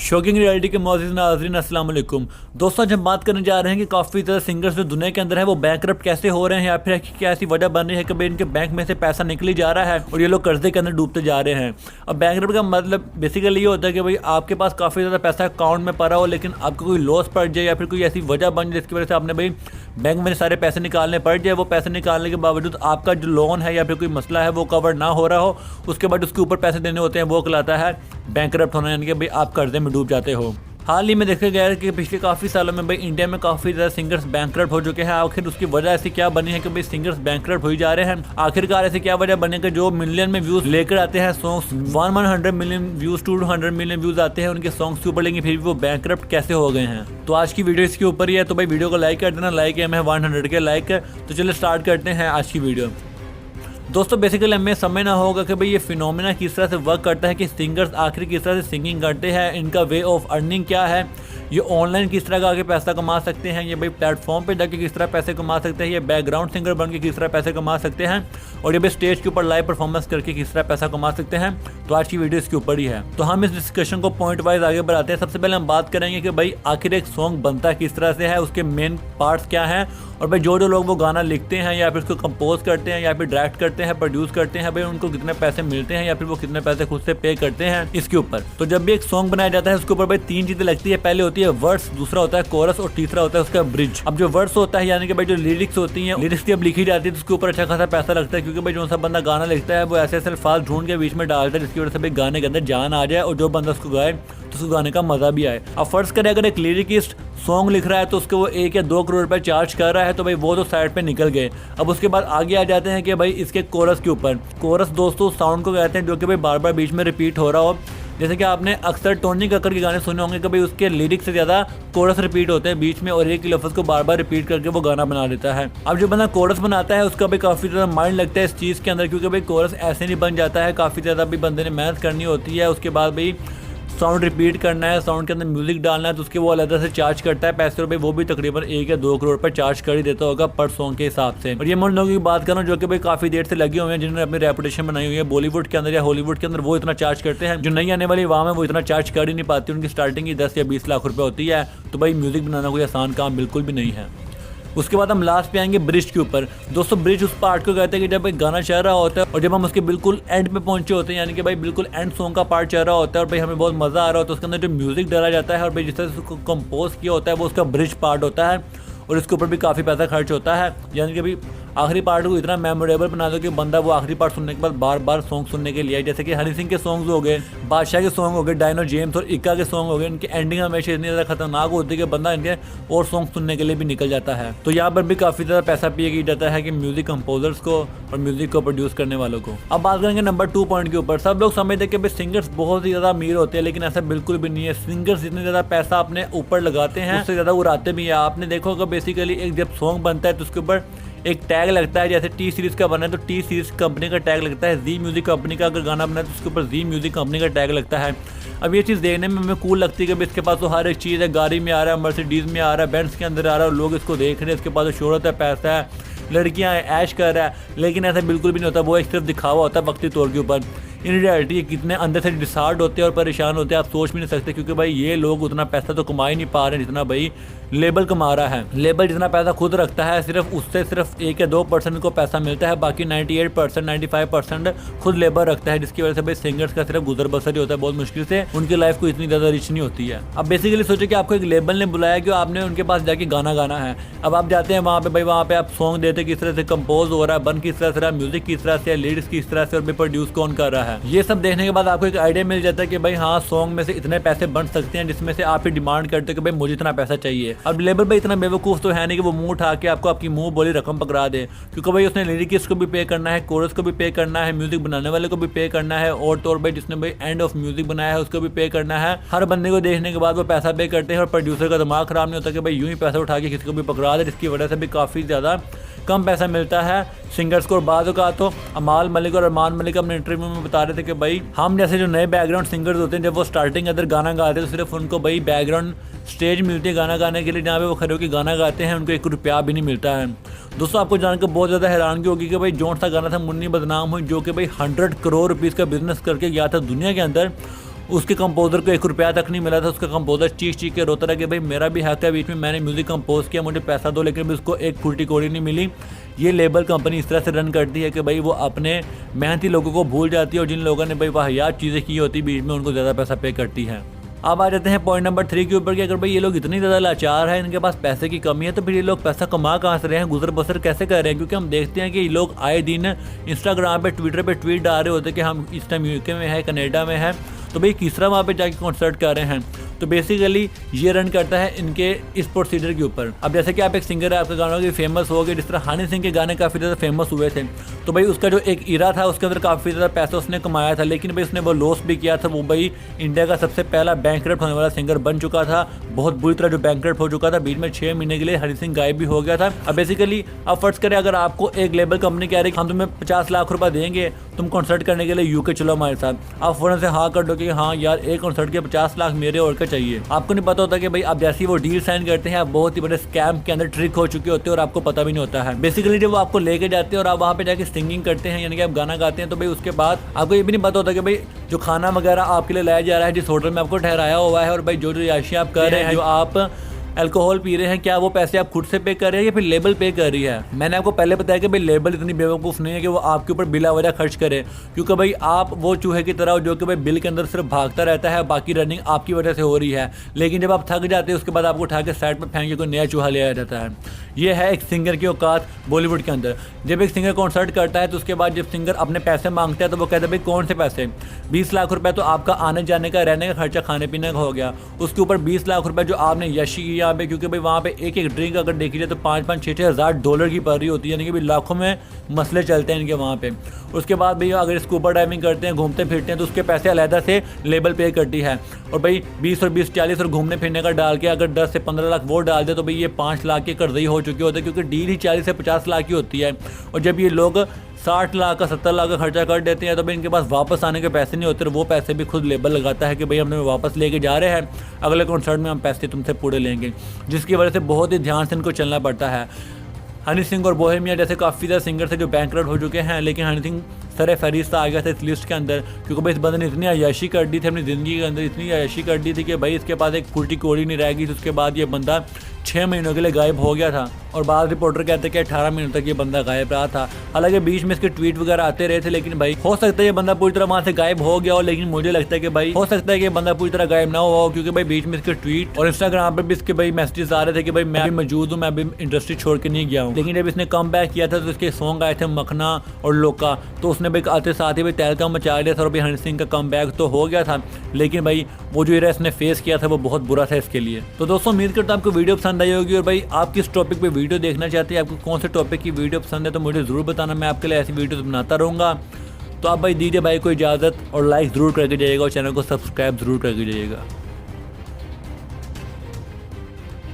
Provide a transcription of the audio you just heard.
Shocking reality के मौजूद नाज़रीन अस्सलाम वालेकुम। दोस्तों आज हम बात करने जा रहे हैं कि काफ़ी ज़्यादा सिंगर्स जो दुनिया के अंदर है वो बैंकरप्ट कैसे हो रहे हैं या फिर क्या ऐसी वजह बन रही है कि भाई इनके बैंक में से पैसा निकली जा रहा है और ये लोग कर्जे के अंदर डूबते जा रहे हैं। अब बैंकरप्ट का मतलब बेसिकली ये होता है कि भाई आपके पास काफ़ी ज़्यादा पैसा अकाउंट में पड़ा हो लेकिन आपको कोई लॉस पड़ जाए या फिर कोई ऐसी वजह बन जाए जिसकी वजह से आपने भाई बैंक में सारे पैसे निकालने पड़ जाए। वो पैसे निकालने के बावजूद आपका जो लोन है या फिर कोई मसला है वो कवर ना हो रहा हो, उसके बाद उसके ऊपर पैसे देने होते हैं, वो कहलाता है बैंकरप्ट होना, यानी कि भाई आप कर्जे में डूब जाते हो। हाल ही में देखा गया है कि पिछले काफ़ी सालों में भाई इंडिया में काफ़ी ज़्यादा सिंगर्स बैंकरप्ट हो चुके हैं। आखिर उसकी वजह ऐसी क्या बनी है कि भाई सिंगर्स बैंकरप्ट हो ही जा रहे हैं? आखिरकार ऐसी क्या वजह बनी कि जो मिलियन में व्यूज़ लेकर आते हैं songs, 100 million views 200 million views आते हैं उनके सॉन्ग्स के ऊपर, लेकिन फिर भी वो बैंकरप्ट कैसे हो गए हैं? तो आज की वीडियो इसके ऊपर ही है, तो भाई वीडियो को लाइक कर देना। लाइक है हमें 100 के लाइक है। तो चलिए स्टार्ट करते हैं आज की वीडियो। दोस्तों बेसिकली हमें समझना होगा कि भाई ये फिनोमेना किस तरह से वर्क करता है कि सिंगर्स आखिर किस तरह से सिंगिंग करते हैं, इनका वे ऑफ अर्निंग क्या है, ये ऑनलाइन किस तरह का आगे पैसा कमा सकते हैं, ये भाई प्लेटफॉर्म पे जाके किस तरह पैसे कमा सकते हैं, ये बैकग्राउंड सिंगर बन के किस तरह पैसे कमा सकते हैं, और ये भाई स्टेज के ऊपर लाइव परफॉर्मेंस करके किस तरह पैसा कमा सकते हैं। तो आज की वीडियो इसके ऊपर ही है। तो हम इस डिस्कशन को पॉइंट वाइज आगे बढ़ाते हैं। सबसे पहले हम बात करेंगे कि भाई आखिर एक सॉन्ग बनता किस तरह से है, उसके मेन पार्ट्स क्या हैं, और भाई जो लोग वो गाना लिखते हैं या फिर उसको कंपोज करते हैं या फिर डायरेक्ट करते हैं, प्रोड्यूस करते हैं, भाई उनको कितने पैसे मिलते हैं या फिर वो कितने पैसे खुद से पे करते हैं इसके ऊपर। तो जब भी एक सॉन्ग बनाया जाता है उसके ऊपर भाई तीन चीजें लगती है। पहले होती है वर्ड्स, दूसरा होता है कोरस और तीसरा होता है उसका ब्रिज। अब जो वर्ड्स होता है यानी कि भाई जो लिरिक्स होती हैं, लिरिक्स जब लिखी जाती है तो उसके ऊपर अच्छा खासा पैसा लगता है, क्योंकि भाई जो सा बंदा गाना लिखता है वो ऐसे ऐसे अल्फाज ढूंढ के बीच में डालता है जिसकी वजह से भाई गाने के अंदर जान आ जाए और जो बंदा उसको गाए तो उसको गाने का मजा भी आए। अब फर्ज करें अगर एक लिरिकिस्ट सॉन्ग लिख रहा है तो उसको वो 1 या 2 करोड़ रुपए चार्ज कर रहा है, तो भाई वो तो साइड पे निकल गए। अब उसके बाद आगे आ जाते हैं कि भाई इसके कोरस के ऊपर। कोरस दोस्तों साउंड को कहते हैं जो कि भाई बार बार बीच में रिपीट हो रहा हो। जैसे कि आपने अक्सर टोनी कक्कर के गाने सुने होंगे कि भाई उसके लिरिक्स से ज़्यादा कोरस रिपीट होते हैं बीच में और एक ही लफ्ज़ को बार बार रिपीट करके वो गाना बना देता है। अब जो बंदा कोरस बनाता है उसका भी काफ़ी ज़्यादा माइंड लगता है इस चीज़ के अंदर, क्योंकि भाई कोरस ऐसे नहीं बन जाता है, काफ़ी ज़्यादा भी बंदे ने मेहनत करनी होती है। उसके बाद भाई साउंड रिपीट करना है, साउंड के अंदर म्यूजिक डालना है, तो उसके वो अलग से चार्ज करता है पैसे रुपए, वो भी तकरीबन 1 या 2 करोड़ पर चार्ज कर ही देता होगा पर सॉन्ग के हिसाब से। और ये मैं उन लोगों की बात कर रहा हूँ जो कि भाई काफ़ी देर से लगे हुए हैं, जिन्होंने अपनी रेपुटेशन बनाई हुई है बॉलीवुड के अंदर या हॉलीवुड के अंदर, वो इतना चार्ज करते हैं। जो नई आने वाली आवाम है वो इतना चार्ज कर ही नहीं पाती, उनकी स्टार्टिंग ही 10 या 20 लाख रुपये होती है। तो भाई म्यूजिक बनाना कोई आसान काम बिल्कुल भी नहीं है। उसके बाद हम लास्ट पे आएंगे ब्रिज के ऊपर। दोस्तों ब्रिज उस पार्ट को कहते हैं कि जब एक गाना चल रहा होता है और जब हम उसके बिल्कुल एंड पे पहुंचे होते हैं, यानी कि भाई बिल्कुल एंड सॉन्ग का पार्ट चल रहा होता है और भाई हमें बहुत मज़ा आ रहा होता है, उसके अंदर जो म्यूजिक डाला जाता है और भाई जिस तरह से उसको कंपोज किया होता है वो उसका ब्रिज पार्ट होता है और इसके ऊपर भी काफ़ी पैसा खर्च होता है। यानी कि भाई आखिरी पार्ट को इतना मेमोरेबल बना दो कि बंदा वो आखिरी पार्ट सुनने के बाद बार बार सॉन्ग सुनने के लिए, जैसे कि हनी सिंह के सॉन्ग्स हो गए, बादशाह के सॉन्ग हो गए, डायनो जेम्स और इक्का के सॉन्ग हो गए, इनकी एंडिंग हमेशा इतनी ज़्यादा खतरनाक होती है कि बंदा इनके और सॉन्ग सुनने के लिए भी निकल जाता है। तो यहाँ पर भी काफ़ी ज़्यादा पैसा पे किया जाता है कि म्यूजिक कंपोजर्स को और म्यूजिक को प्रोड्यूस करने वालों को। अब बात करेंगे नंबर 2 पॉइंट के ऊपर। सब लोग समझते हैं कि भाई सिंगर्स बहुत ही ज़्यादा अमीर होते हैं, लेकिन ऐसा बिल्कुल भी नहीं है। सिंगर्स जितने ज़्यादा पैसा अपने ऊपर लगाते हैं उससे ज़्यादा उड़ाते भी हैं। आपने देखो होगा बेसिकली एक जब सॉन्ग बनता है तो उसके ऊपर एक टैग लगता है, जैसे टी सीरीज़ का बना है तो टी सीरीज़ कंपनी का टैग लगता है, जी म्यूजिक कंपनी का अगर गाना बना है तो उसके ऊपर जी म्यूजिक कंपनी का टैग लगता है। अब ये चीज़ देखने में हमें कूल लगती है कि इसके पास तो हर एक चीज़ है, गाड़ी में आ रहा है, मर्सिडीज़ में आ रहा है, बेंट्स के अंदर आ रहा है और लोग इसको देख रहे हैं, इसके पास तो शोहरत है, पैसा है, लड़कियाँ हैं, ऐश कर रहा है, लेकिन ऐसा बिल्कुल भी नहीं होता। वो एक सिर्फ दिखावा होता है वक्ती तौर के ऊपर। इन रियलिटी कितने अंदर से डिसार्ड होते हैं और परेशान होते हैं आप सोच भी नहीं सकते, क्योंकि भाई ये लोग उतना पैसा तो कमा ही नहीं पा रहे जितना भाई लेबल कमा रहा है। लेबल जितना पैसा खुद रखता है सिर्फ उससे सिर्फ 1 या 2% को पैसा मिलता है, बाकी 98% 95% खुद लेबर रखता है, जिसकी वजह से भाई सिंगर्स का सिर्फ गुजर बसर ही होता है, बहुत मुश्किल से उनकी लाइफ को इतनी ज़्यादा रिच नहीं होती है। अब बेसिकली सोचो कि आपको एक लेबल ने बुलाया कि आपने उनके पास जाके गाना गाना है। अब आप जाते हैं वहाँ पे, भाई वहाँ पे आप सॉन्ग देते किस तरह से कंपोज हो रहा है, बन किस तरह से रहा, म्यूजिक किस तरह से, लिरिक्स किस तरह से और भाई प्रोड्यूस कौन कर रहा है, ये सब देखने के बाद आपको एक आइडिया मिल जाता है कि भाई हाँ सॉन्ग में से इतने पैसे बन सकते हैं, जिसमें से आप ही डिमांड करते हो कि भाई मुझे इतना पैसा चाहिए। अब लेबर भाई इतना बेवकूफ़ तो है नहीं कि वो मुंह उठा के आपको आपकी मुंह बोली रकम पकड़ा दे, क्योंकि भाई उसने लिरिकिस्ट को भी पे करना है, कोरस को भी पे करना है, म्यूजिक बनाने वाले को भी पे करना है और तो और भाई जिसने भाई एंड ऑफ म्यूजिक बनाया है उसको भी पे करना है। हर बंदे को देखने के बाद वो पैसा पे करते हैं और प्रोड्यूसर का दिमाग खराब नहीं होता कि भाई यूं ही पैसा उठा के किसी को भी पकड़ा दे, जिसकी वजह से भी काफ़ी ज़्यादा कम पैसा मिलता है सिंगर्स को। और बाद का तो अमाल मलिक और अरमान मलिक अपने इंटरव्यू में बता रहे थे कि भाई हम जैसे जो नए बैकग्राउंड सिंगर्स होते हैं जब वो स्टार्टिंग अंदर गाना गाते हैं तो सिर्फ उनको भाई बैकग्राउंड स्टेज मिलती है गाना गाने के लिए, जहाँ पे वो खड़े होकर गाना गाते हैं, उनको 1 रुपया भी नहीं मिलता है। दोस्तों आपको जानकर बहुत ज़्यादा हैरानगी होगी कि भाई जौन सा गाना था मुन्नी बदनाम हुई, जो कि भाई 100 करोड़ रुपीज़ का बिजनेस करके गया था दुनिया के अंदर, उसके कंपोजर को 1 रुपया तक नहीं मिला था। उसका कंपोजर चीख चीख के रोता रहा कि भाई मेरा भी हक है, बीच में मैंने म्यूजिक कंपोज किया, मुझे पैसा दो, लेकिन भी उसको एक फूटी कौड़ी नहीं मिली। ये लेबल कंपनी इस तरह से रन करती है कि भाई वो अपने मेहनती लोगों को भूल जाती है और जिन लोगों ने भाई वाहियात चीज़ें की होती बीच में उनको ज़्यादा पैसा पे करती है। अब आ जाते हैं पॉइंट नंबर 3 के ऊपर कि अगर भाई ये लोग इतनी ज़्यादा लाचार है, इनके पास पैसे की कमी है, तो फिर ये लोग पैसा कमा कहाँ से रहे हैं, गुजर बसर कैसे कर रहे हैं। क्योंकि हम देखते हैं कि ये लोग आए दिन इंस्टाग्राम पे ट्विटर पे ट्वीट डाल रहे होते हैं कि हम इस टाइम यूके में है, कनाडा में है, तो भाई किसरा वहाँ पे जाके कॉन्सर्ट कर रहे हैं। तो बेसिकली ये रन करता है इनके इस प्रोसीजर के ऊपर। अब जैसे कि आप एक सिंगर है, आपके गानों के फेमस हो गए, जिस तरह हनी सिंह के गाने काफ़ी ज़्यादा फेमस हुए थे, तो भाई उसका जो एक इरा था उसके अंदर काफ़ी ज़्यादा पैसा उसने कमाया था, लेकिन भाई उसने वो लॉस भी किया था। वो भाई इंडिया का सबसे पहला बैंकरप्ट होने वाला सिंगर बन चुका था, बहुत बुरी तरह जो बैंकरप्ट हो चुका था। बीच में 6 महीने के लिए हनी सिंह गायब भी हो गया था। अब बेसिकली आप फर्ज करें, अगर आपको एक लेबल कंपनी कह रही है हम तुम्हें 50 लाख रुपये देंगे, तुम कॉन्सर्ट करने के लिए यूके चलो हमारे साथ, आप फ़ौरन से हाँ कर दो कि हाँ यार एक कॉन्सर्ट के 50 लाख मेरे और क्या चाहिए। आपको नहीं पता होता कि भाई आप जैसे ही वो डील साइन करते हैं आप बहुत ही बड़े स्कैम के अंदर ट्रिक हो चुके होते हैं और आपको पता भी नहीं होता है। बेसिकली जब वो आपको लेके जाते हैं और आप वहाँ पे जाके सिंगिंग करते हैं, यानी कि आप गाना गाते हैं, तो भाई उसके बाद आपको ये भी नहीं पता होता कि भाई जो खाना वगैरह आपके लिए लाया जा रहा है, जिस होटल में आपको ठहराया हुआ है, और भाई जो रिहायशी आप कर रहे हैं, जो आप अल्कोहल पी रहे हैं, क्या वो पैसे आप खुद से पे कर रहे हैं या फिर लेबल पे कर रही है। मैंने आपको पहले बताया कि भाई लेबल इतनी बेवकूफ़ नहीं है कि वो आपके ऊपर बिला वजह खर्च करे, क्योंकि भाई आप वो चूहे की तरह जो कि भाई बिल के अंदर सिर्फ भागता रहता है, बाकी रनिंग आपकी वजह से हो रही है। लेकिन जब आप थक जाते हैं उसके बाद आपको उठा के साइड पर फेंक के कोई नया चूहा ले आया जाता है। ये है एक सिंगर की औकात बॉलीवुड के अंदर। जब एक सिंगर कॉन्सर्ट करता है तो उसके बाद जब सिंगर अपने पैसे मांगता है तो वो कहता है भाई कौन से पैसे, 20 लाख रुपए तो आपका आने जाने का, रहने का खर्चा, खाने पीने का हो गया, उसके ऊपर 20 लाख रुपए जो आपने यशी की यहाँ पे, क्योंकि भाई वहाँ पे एक एक ड्रिंक अगर देखी जाए तो 5-5, 6-6 हज़ार डॉलर की पड़ रही होती है, यानी कि भाई लाखों में मसले चलते हैं इनके वहाँ पे। उसके बाद भाई अगर स्कूबा डाइविंग करते हैं, घूमते फिरते हैं, तो उसके पैसे अलहदा से लेबल पे करती है। और भाई 20 और 20 40 और घूमने फिरने का डाल के अगर 10 से 15 लाख वो डाल दे तो भाई ये 5 लाख के कर्जे हो चुके होते हैं, क्योंकि डील ही 40 से 50 लाख की होती है। और जब ये लोग 60 लाख का 70 लाख का खर्चा कर देते हैं तो भाई इनके पास वापस आने के पैसे नहीं होते, वो पैसे भी खुद लेबल लगाता है कि भाई हमने वापस लेके जा रहे हैं, अगले कॉन्सर्ट में हम पैसे तुमसे पूरे लेंगे, जिसकी वजह से बहुत ही ध्यान से इनको चलना पड़ता है। हनी सिंह और बोहेमिया जैसे काफ़ी ज़्यादा सिंगर थे जो बैंकरप्ट हो चुके हैं, लेकिन हनी सिंह सरे फहरिस्त आ गया था इस लिस्ट के अंदर, क्योंकि भाई इस बंदे ने इतनी अय्याशी कर दी थी अपनी ज़िंदगी के अंदर, इतनी अय्याशी कर दी थी कि भाई इसके पास एक फूटी कौड़ी नहीं रहेगी। उसके बाद ये बंदा 6 महीनों के लिए गायब हो गया था, और बाद रिपोर्टर कहते हैं कि 18 महीनों तक ये बंदा गायब रहा था। हालांकि बीच में इसके ट्वीट वगैरह आते रहे थे, लेकिन भाई हो सकता है ये बंदा पूरी तरह वहाँ से गायब हो गया हो, लेकिन मुझे लगता है कि भाई हो सकता है कि ये बंदा पूरी तरह गायब ना हुआ हो, क्योंकि भाई बीच में इसके ट्वीट और इंस्टाग्राम पर भी इसके भाई मैसेजेस आ रहे थे कि भाई मैं भी मौजूद हूँ, मैं अभी इंडस्ट्री छोड़ के नहीं गया हूँ। लेकिन जब इसने कम बैक किया था तो इसके सॉन्ग आए थे मखना और लोका, तो उसने भाई आते साथ ही भाई तहलका मचा दिया था और भाई हनी सिंह का कम बैक तो हो गया था, लेकिन भाई वो जो इरा इसने फेस किया था वो बहुत बुरा था इसके लिए। तो दोस्तों उम्मीद करता हूँ आपको वीडियो पसंद आई होगी, और भाई आप किस टॉपिक पे वीडियो देखना चाहते हैं, आपको कौन से टॉपिक की वीडियो पसंद है तो मुझे ज़रूर बताना, मैं आपके लिए ऐसी वीडियो बनाता रहूँगा। तो आप भाई दीजिए भाई को इजाज़त, और लाइक ज़रूर करके जाइएगा और चैनल को सब्सक्राइब ज़रूर करके जाइएगा।